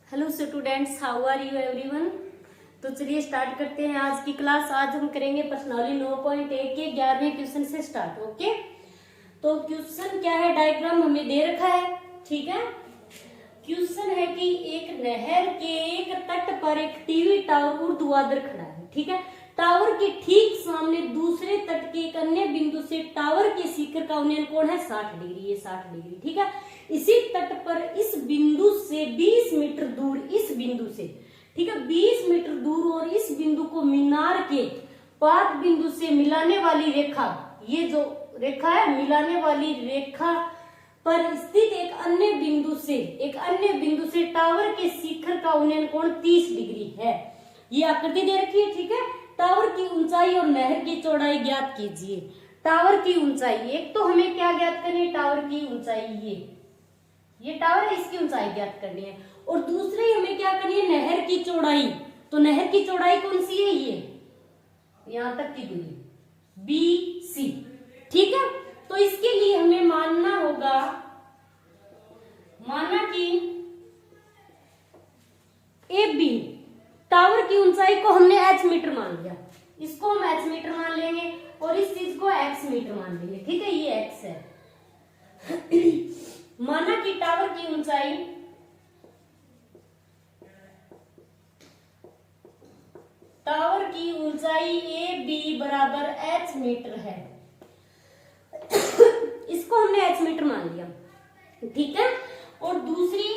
Hello students, how are you everyone. तो चलिए start करते हैं आज की क्लास। आज हम करेंगे प्रश्नावली 9.1 के 11वें क्वेश्चन से स्टार्ट। ओके, तो क्वेश्चन क्या है, डायग्राम हमें दे रखा है। ठीक है, क्वेश्चन है कि एक नहर के एक तट पर एक टीवी टावर ऊर्ध्वाधर खड़ा है। ठीक है, टावर के ठीक सामने दूसरे तट के एक अन्य बिंदु से टावर के शिखर का उन्नयन कोण है 60 डिग्री। ये 60 डिग्री। ठीक है, इसी तट पर इस बिंदु से 20 मीटर दूर, इस बिंदु से, ठीक है, 20 मीटर दूर और इस बिंदु को मीनार के पाद बिंदु से मिलाने वाली रेखा, ये जो रेखा है मिलाने वाली रेखा पर स्थित एक अन्य बिंदु से टावर के शिखर का उन्नयन कोण 30 डिग्री है। ये आकृति दे रखी है। ठीक है, टावर की ऊंचाई और नहर की चौड़ाई ज्ञात कीजिए। टावर की ऊंचाई, एक तो हमें क्या ज्ञात करनी है, टावर की ऊंचाई, ये टावर है, इसकी ऊंचाई ज्ञात करनी है। और दूसरी हमें क्या करनी है, नहर की चौड़ाई। तो नहर की चौड़ाई कौन सी है, ये यहां तक की दूरी BC। ठीक है, तो इसके लिए हमें मानना कि AB टावर की ऊंचाई को हमने H मीटर मान लिया, इसको हम H मीटर मान लेंगे और इस चीज को X मीटर मान लेंगे। ठीक है, ये X है। माना कि टावर की ऊंचाई AB बराबर H मीटर है। इसको हमने H मीटर मान लिया। ठीक है, और दूसरी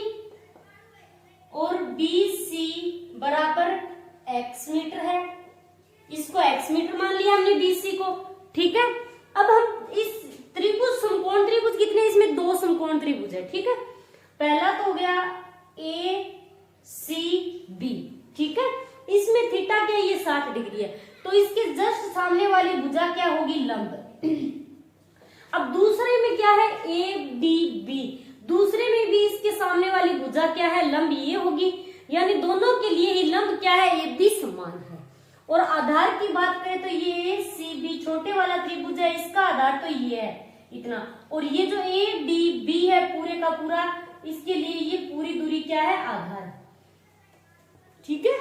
और BC बराबर X मीटर है, इसको X मीटर मान लिया हमने BC को। ठीक है, अब हम इस त्रिभुज, समकोण त्रिभुज कितने, इसमें 2 समकोण त्रिभुज है। ठीक है, पहला तो हो गया ACB। ठीक है, इसमें थीटा क्या है, ये 60 डिग्री है, तो इसके जस्ट सामने वाली भुजा क्या होगी, लंब। अब दूसरे में क्या है, ADB, दूसरे में भी इसके सामने वाली भुजा क्या है, लंब, ये होगी। यानी दोनों के लिए ही लंब क्या है, AB समान है। और आधार की बात करें तो ये CB छोटे वाला त्रिभुज है, इसका आधार तो ये है इतना, और ये जो ADB है पूरे का पूरा, इसके लिए ये पूरी दूरी क्या है, आधार। ठीक है,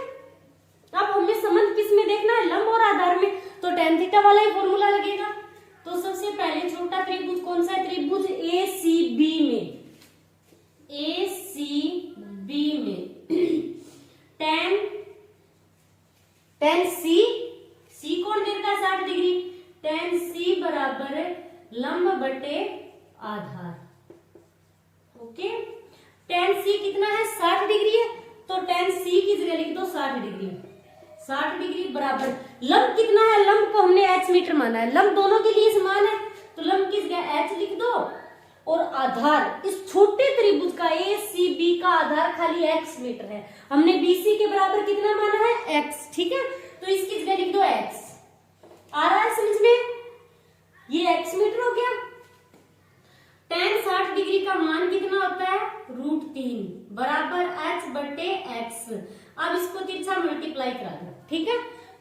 अब हमें संबंध किस में देखना है, लंब और आधार में, तो tan थीटा वाला ही फॉर्मूला लगेगा। तो सबसे पहले छोटा त्रिभुज कौन सा है, त्रिभुज ACB में tan C कोण दे रखा है 60 डिग्री, tan C बराबर लंब बटे आधार। ओके, tan C कितना है, 60 डिग्री है, तो tan C की जगह लिख दो 60 डिग्री। 60 डिग्री बराबर लंब कितना है, लंब को हमने H मीटर माना है, लंब दोनों के लिए समान है, तो लंब की जगह H लिख दो। और आधार इस छोटे त्रिभुज का ACB का आधार खाली X मीटर है, हमने BC के बराबर कितना माना है, X। ठीक है, तो इसकी जगह लिख दो X। आ रहा है समझ में, ये X मीटर हो गया। tan 60 डिग्री का मान कितना होता है, √3 बराबर H बटे X। अब इसको तिरछा मल्टीप्लाई करा दो। ठीक है,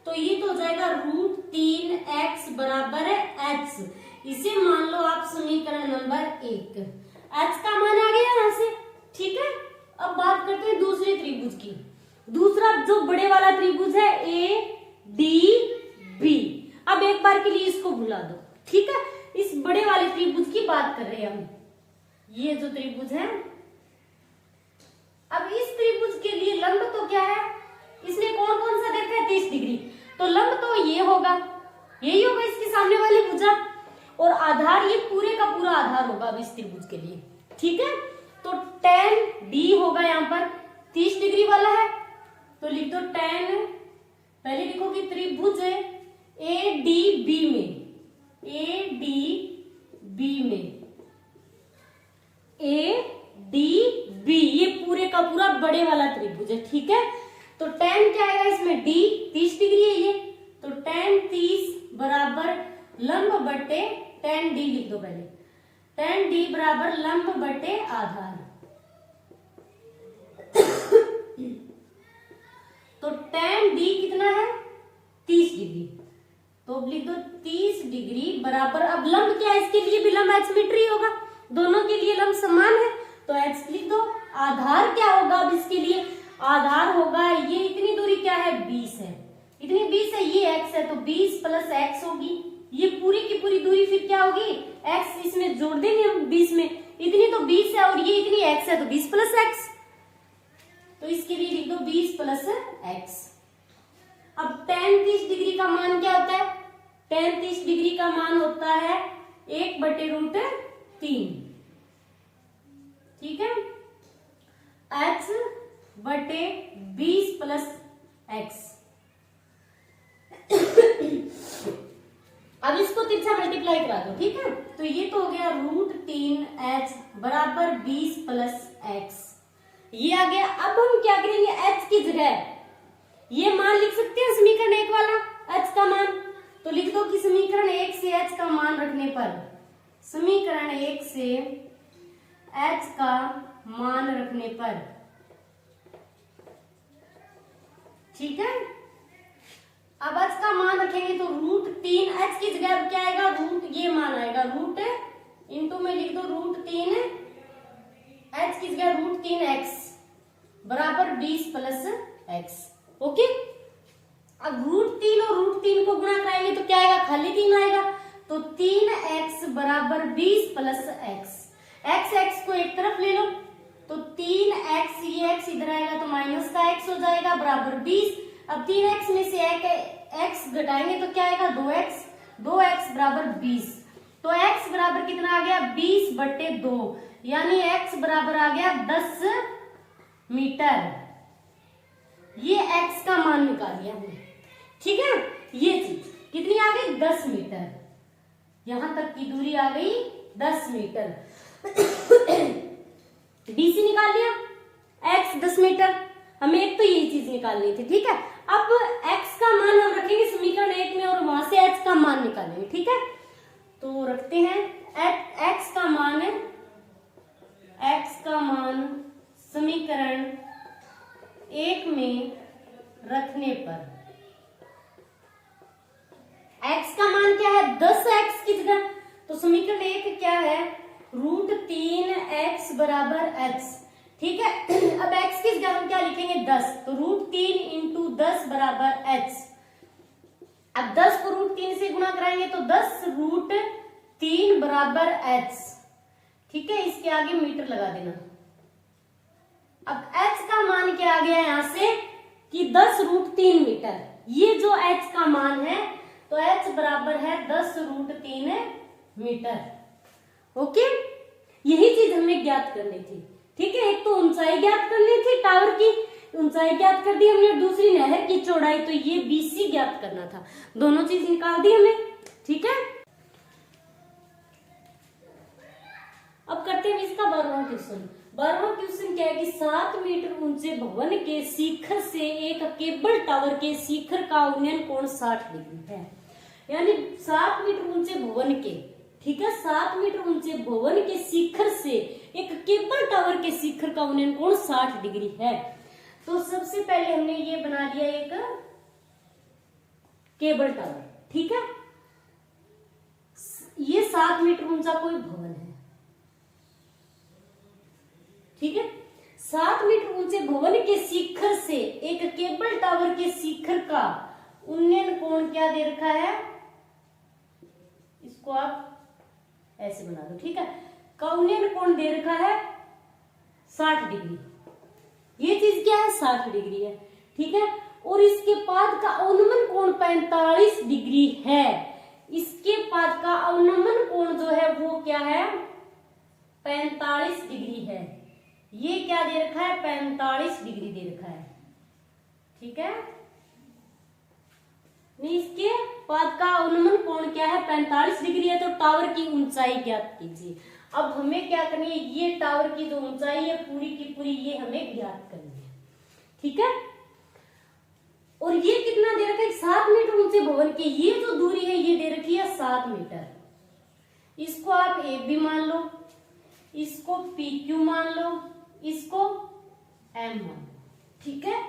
तो ये तो हो जाएगा √3x बराबर है H। इसे मान लो आप समीकरण नंबर 1। H का मान आ गया यहां से। ठीक है, अब बात करते हैं दूसरे त्रिभुज की। दूसरा जो बड़े वाला त्रिभुज है ADB। अब एक बार के लिए इसको भुला दो। ठीक है, इस बड़े वाले त्रिभुज की बात कर रहे हैं हम, ये जो त्रिभुज है। अब इस त्रिभुज के लिए लंब तो क्या है, इसने कौन कौन सा देखा है, 30 डिग्री, तो लंब तो ये होगा, यही होगा इसके सामने वाली भुजा, और आधार ये पूरे का पूरा आधार होगा अब इस त्रिभुज के लिए। ठीक है, तो tan D होगा, यहाँ पर 30 डिग्री वाला है, तो लिख दो tan, पहले लिखो कि त्रिभुज ADB ये पूरे का पूरा बड़े वाला त्रिभुज है। ठीक है, तो tan क्या आएगा इसमें, D 30 डिग्री है ये, तो tan 30 बराबर लंब बटे tan D लिख दो पहले, tan D बराबर लंब बटे आधार। तो tan D कितना है, 30 डिग्री, तो अब लिख दो 30 डिग्री बराबर, अब लंब क्या है, इसके लिए भी लंब H मीटर ही होगा, दोनों के लिए लंब समान है, तो H लिख दो। आधार क्या होगा अब इसके लिए, आधार होगा ये इतनी दूरी क्या है 20 है, इतनी 20 है, ये x है, तो 20 प्लस x होगी, ये पूरी की पूरी दूरी फिर क्या होगी x, इसमें जोड़ देंगे हम 20 में, इतनी तो 20 है और ये इतनी x है, तो 20 प्लस x, तो इसके लिए लिख दो 20 प्लस x। अब tan 30 डिग्री का मान क्या होता है, tan 30 डिग्री का मान होता है 1/√3, ठीक है, h बटे 20 प्लस x। अब इसको तिरछा मल्टीप्लाई करा दो, ठीक है, तो ये तो हो गया √3h बराबर 20 प्लस x, ये आ गया। अब हम क्या करेंगे, h की जगह ये मान लिख सकते हैं समीकरण 1 वाला h का मान, तो लिख दो कि समीकरण 1 से h का मान रखने पर, समीकरण 1 से h का मान रखने पर, ठीक है, अब h का मान रखेंगे तो √3, h की जगह अब क्या आएगा, रूट ये मान आएगा, रूट इंटू में लिख दो √3, h की जगह √3x बराबर 20 प्लस x, ओके। अब √3 और √3 को गुणा कराएंगे तो क्या आएगा, खाली 3 आएगा, तो 3x बराबर 20 प्लस x, x को एक तरफ ले लो, तो 3x, ये x इधर आएगा तो माइनस का x हो जाएगा बराबर 20। अब 3x में से x घटाएंगे तो क्या आएगा 2x, 2x बराबर 20, तो x बराबर कितना आ गया 20/2, यानी x बराबर आ गया 10 मीटर, ये x का मान निकाल लिया हमने, ठीक है, ये चीज कितनी आ गई 10 मीटर, यहां तक की दूरी आ गई 10 मीटर। BC निकाल लिया, x 10 मीटर, हमें एक तो यही चीज निकालनी थी, ठीक है। अब x का मान हम रखेंगे समीकरण 1 में और वहां से h का मान निकालेंगे, ठीक है, तो रखते हैं x का मान समीकरण 1 में रखने पर, x का मान क्या है 10x की जगह, तो समीकरण 1 क्या है √3x बराबर h, ठीक है। अब x की जगह हम क्या लिखेंगे 10, तो √3 इंटू 10 बराबर h, अब 10 को √3 से गुणा कराएंगे तो 10 √3 बराबर h, ठीक है, इसके आगे मीटर लगा देना। अब h का मान क्या आ गया यहाँ से कि 10 √3 मीटर, ये जो h का मान है तो h बराबर है 10 √3 मीटर, ओके। यही चीज हमें ज्ञात करनी थी, ठीक है, एक तो ऊंचाई ज्ञात करनी थी, टावर की ऊंचाई ज्ञात कर दी हमने, दूसरी नहर की चौड़ाई, तो ये BC ज्ञात करना था, दोनों चीज निकाल दी हमने, ठीक है। अब करते हैं इसका 12वां क्वेश्चन। 12वां क्वेश्चन क्या है कि 7 मीटर ऊंचे भवन के शिखर से एक केबल टावर के शिखर का उन्नयन कोण 60 डिग्री है, यानी 7 मीटर ऊंचे भवन के, ठीक है, 7 मीटर ऊंचे भवन के शिखर से एक केबल टावर के शिखर का उन्नयन कोण 60 डिग्री है। तो सबसे पहले हमने ये बना लिया एक केबल टावर, ठीक है, ये 7 मीटर ऊंचा कोई भवन है, ठीक है, 7 मीटर ऊंचे भवन के शिखर से एक केबल टावर के शिखर का उन्नयन कोण क्या दे रखा है, इसको आप ऐसे बना दो, ठीक है, का उन्नयन कोण दे रखा है 60 डिग्री, ये चीज क्या है 60 डिग्री है, ठीक है, और इसके पाद का अवनमन कोण 45 डिग्री है, इसके पाद का अवनमन कोण जो है वो क्या है 45 डिग्री है, ये क्या दे रखा है 45 डिग्री दे रखा है, ठीक है, इसके पाद का अवनमन कोण क्या है 45 डिग्री है, तो टावर की ऊंचाई ज्ञात कीजिए। अब हमें क्या करनी है, ये टावर की जो ऊंचाई है पूरी की पूरी ये हमें ज्ञात करनी है, ठीक है, और ये कितना दे रखा है 7 मीटर ऊंचे भवन की ये जो दूरी है ये दे रखी है 7 मीटर, इसको आप ए बी मान लो, इसको पी क्यू मान लो, इसको एम मान लो, ठीक है।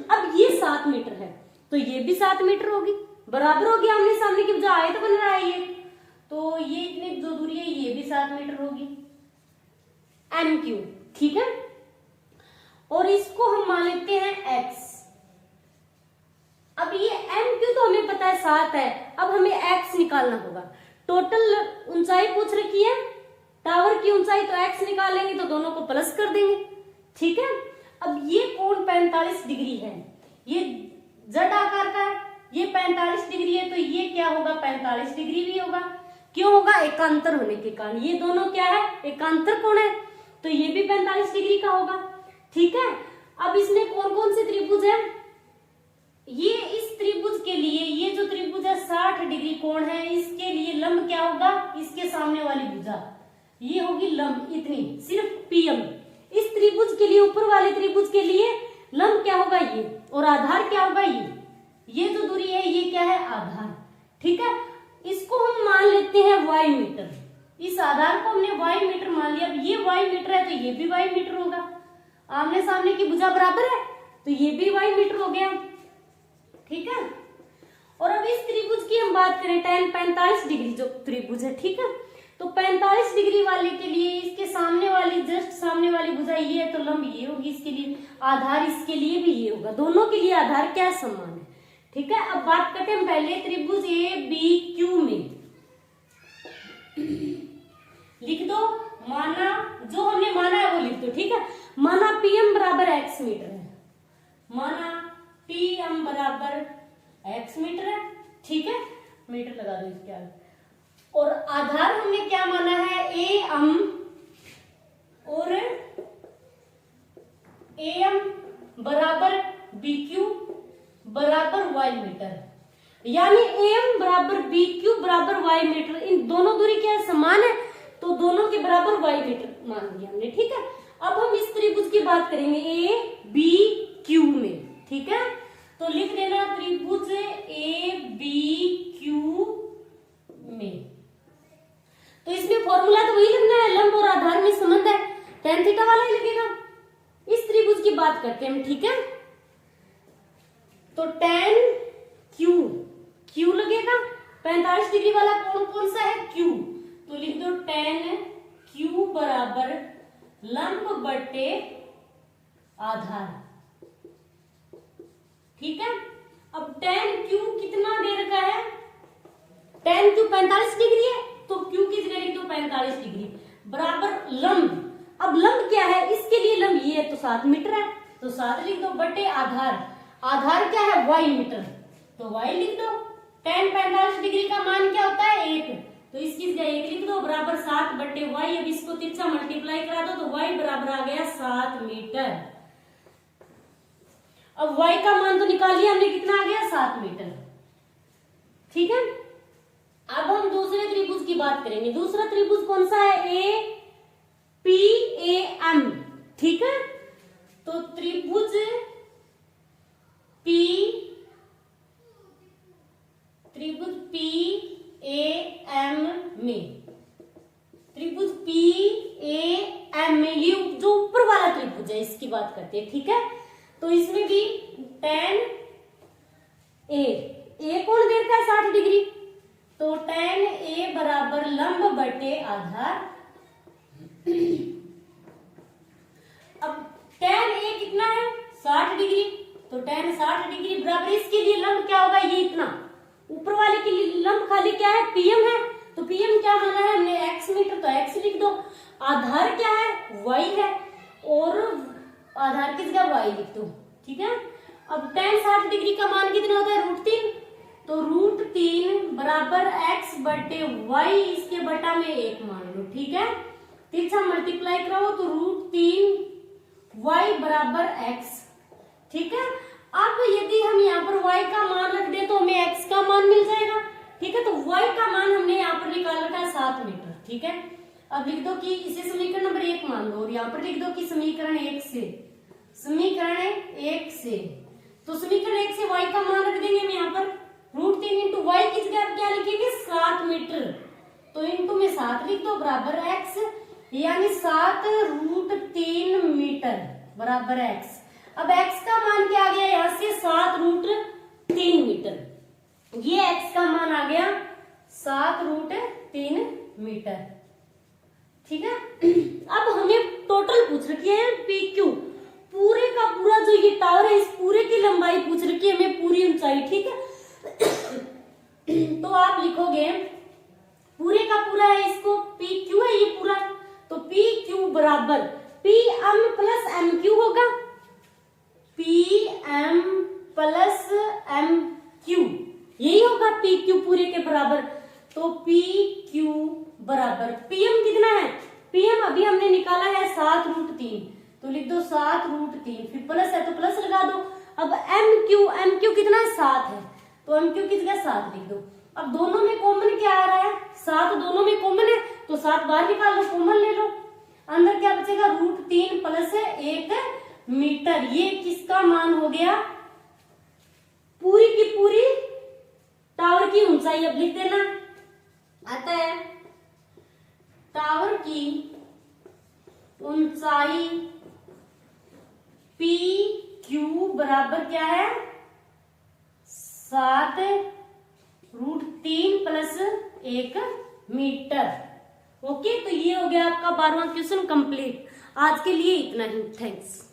अब ये 7 मीटर है तो ये भी 7 मीटर होगी, बराबर हो गया आमने सामने की जो आयत बन रहा है ये, तो ये इतनी जो दूरी है ये भी 7 मीटर होगी, एम क्यू, ठीक है। और इसको हम मान लेते हैं x। अब ये m क्यू तो हमें पता है 7 है, अब हमें x निकालना होगा। टोटल ऊंचाई पूछ रखी है, टावर की ऊंचाई, तो x निकालेंगे तो दोनों को प्लस कर देंगे, ठीक है। अब ये कोण 45 डिग्री है, ये जेड आकार का है, ये 45 डिग्री है, तो ये क्या होगा 45 डिग्री भी होगा। क्यों होगा? एकांतर होने के कारण। ये दोनों क्या है? एकांतर कोण है, तो ये भी 45 डिग्री का होगा, ठीक है। अब इसमें कौन कौन से त्रिभुज है? ये इस त्रिभुज के लिए, ये जो त्रिभुज है 60 डिग्री कोण है, इसके लिए लंब क्या होगा? इसके सामने वाली भुजा, ये होगी लंब इतनी, सिर्फ पीएम। इस त्रिभुज के लिए, ऊपर वाले त्रिभुज के लिए लंब क्या होगा? ये, और आधार क्या होगा? ये जो दूरी है ये क्या है? आधार, ठीक है। इसको हम मान लेते हैं वाई मीटर। इस आधार को हमने वाई मीटर मान लिया। अब ये वाई मीटर है तो ये भी वाई मीटर होगा, आमने सामने की भुजा बराबर है तो ये भी वाई मीटर हो गया, ठीक है। और अब इस त्रिभुज की हम बात करें, tan 45 डिग्री जो त्रिभुज है, ठीक है, तो 45 डिग्री वाले के लिए इसके सामने वाली, जस्ट सामने वाली भुजा ये है, तो लंब ये होगी इसके लिए, आधार इसके लिए भी ये होगा, दोनों के लिए आधार क्या समान है, ठीक है। अब बात करते हैं पहले त्रिभुज ए बी क्यू में। लिख दो, माना, जो हमने माना है वो लिख दो, ठीक है। माना पीएम बराबर x मीटर है, माना पीएम बराबर x मीटर है, ठीक है, मीटर लगा दो इसके आगे। और आधार हमने क्या माना है? एम, और एम बराबर बी क्यू बराबर वाई मीटर, यानी एम बराबर बी क्यू बराबर वाई मीटर। इन दोनों दूरी क्या है? समान है, तो दोनों के बराबर वाई मीटर मान लिया हमने, ठीक है। अब हम इस त्रिभुज की बात करेंगे ए बी क्यू में, ठीक है। तो लिख देना त्रिभुज ए बी क्यू में। तो इसमें फॉर्मूला तो वही लगना है, लंब और आधार में संबंध है, tan थीटा वाला ही लगेगा। इस त्रिभुज की बात करते हैं हम, ठीक है। तो tan क्यू, क्यू लगेगा, 45 डिग्री वाला कौन कौन सा है? क्यू, तो लिख दो tan क्यू बराबर लंब बटे आधार, ठीक है। अब tan क्यू कितना दे रखा है? tan क्यू 45 डिग्री है, तो क्यू की जगह लिख दो 45 डिग्री बराबर लंब। अब लंब क्या है? इसके लिए लंब ये है तो 7 मीटर है, तो 7 लिख दो बटे आधार, आधार क्या है? वाई मीटर, तो वाई लिख दो। tan 45 डिग्री का मान क्या होता है? 1, तो इसकी जगह 1 लिख दो बराबर 7 बटे वाई। अब इसको तिरछा मल्टीप्लाई करा दो तो वाई बराबर आ गया 7 मीटर। अब y का मान तो निकाल लिया हमने, कितना आ गया? 7 मीटर, ठीक है। अब हम दूसरे त्रिभुज की बात करेंगे। दूसरा त्रिभुज कौन सा है? ए पी ए एम, ठीक है। तो त्रिभुज पी ए एम में, त्रिभुज पी ए एम में, ये जो ऊपर वाला त्रिभुज है इसकी बात करते हैं, ठीक है। तो इसमें भी tan ए कौन दे रखा है? 60 डिग्री, तो tan ए बराबर लंब बटे आधार। अब tan ए कितना है? 60 डिग्री, तो tan 60 डिग्री बराबर इसके लिए लंब क्या होगा? ये इतना, ऊपर वाले के लिए लंब खाली क्या है? पीएम है, तो पीएम क्या माना है हमने? x मीटर, तो x लिख दो। आधार क्या है? y है, और आधार की जगह y लिख दो, ठीक है। अब tan 60 डिग्री का मान कितना होता है? √3, तो √3 बराबर x बटे y, इसके बटा में 1 मान लो, ठीक है। तिरछा मल्टीप्लाई कराओ तो √3 y बराबर x, ठीक है। अब यदि हम यहाँ पर y का मान रख दे तो हमें x का मान मिल जाएगा, ठीक है। तो y का मान हमने यहाँ पर निकाल रखा है 7 मीटर, ठीक है। अब लिख दो कि इसे समीकरण नंबर 1 मान लो, और यहाँ पर लिख दो कि समीकरण 1 से, समीकरण 1 से, तो समीकरण 1 से y का मान रख देंगे हम यहाँ पर। √3 इंटू वाई की जगह क्या लिखेंगे? 7 मीटर, तो इंटू में 7 लिख दो बराबर x, यानी 7 √3 मीटर बराबर x। अब x का मान क्या आ गया यहाँ से? 7 √3 मीटर, ये x का मान आ गया 7 √3 मीटर, ठीक है। अब हमें टोटल पूछ रखी है पी क्यू, पूरे पूरी ऊंचाई, ठीक है। तो आप लिखोगे पूरे का पूरा है, इसको पी क्यू है ये पूरा, तो पी क्यू बराबर P M plus M Q होगा, P M plus M Q, यही होगा पी क्यू पूरे के बराबर। तो पी क्यू बराबर पीएम कितना है, पीएम अभी हमने निकाला है 7√3, तो लिख दो 7√3, फिर प्लस है तो प्लस लगा दो। अब एम क्यू कितना है 7 है, तो एम क्यू की जगह 7 लिख दो। अब दोनों में कॉमन क्या आ रहा है, 7 दोनों में कॉमन है, तो 7 बाहर निकाल लो, कॉमन ले लो, अंदर क्या बचेगा √3 प्लस 1 मीटर। ये किसका मान हो गया, पूरी की पूरी टावर की ऊंचाई। अब लिख देना, आता है टावर की ऊंचाई पी क्यू बराबर क्या है 7√3 प्लस 1 मीटर। ओके, तो ये हो गया आपका 12वां क्वेश्चन कंप्लीट। आज के लिए इतना ही, थैंक्स।